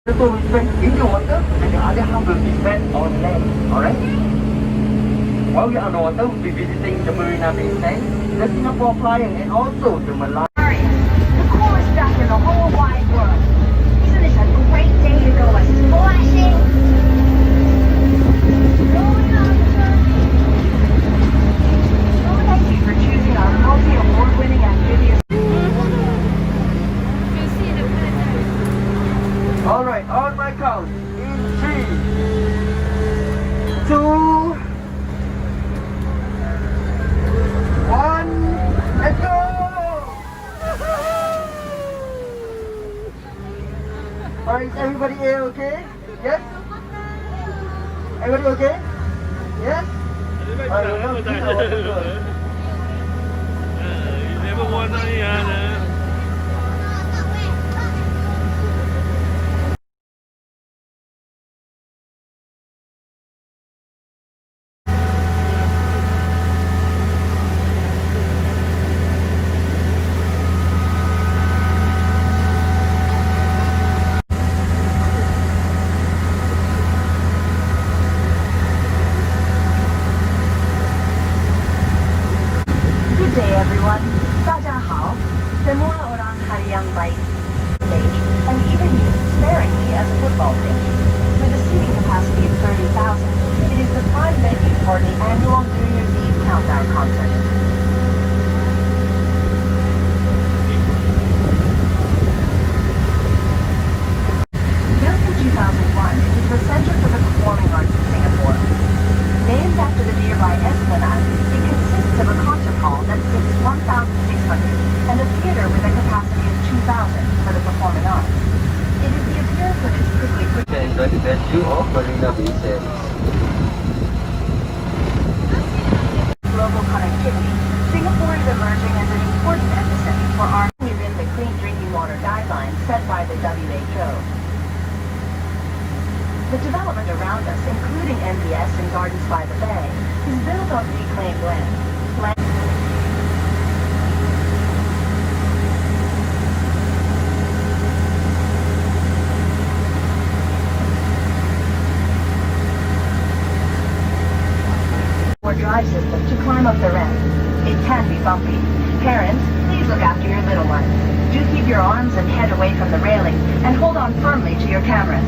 The two will be spent in the water and the other half will be spent on land. Alright? While we are underwater, we'll be visiting the Marina Bay Sands, the Singapore Flyer, and also the Malaya. The coolest duck in the whole wide world. Isn't this a great day to go a splashing? Oh, thank you for choosing our multi-award-winning amphibious. Alright, on my count. In 3, 2, 1, let's go! Alright, is everybody here okay? Yes? Everybody okay? Yes? Alright, You never won any. Good day, everyone. 大家好. Semua orang hari yang baik. Stage, and even used sparingly as a football pitch. With a seating capacity of 30,000, it is the prime venue for the annual New Year's Eve countdown concert. Built in 2001, it is the center for the performing arts in Singapore. Named after the nearby Esplanade, it consists of a concert hall that sits 1,600 and a theater with a capacity of 2,000 for the performing arts. It is the appearance of its prickly Enjoy the best view of Marina Bay Sands. global connectivity. Singapore is emerging as an important epicenter for our within the clean drinking water guidelines set by the WHO. The development around us, including MBS and Gardens by the Bay, is built on reclaimed land. Or drive system to climb up the ramp. It can be bumpy. Parents, please look after your little ones. Do keep your arms and head away from the railing and hold on firmly to your cameras.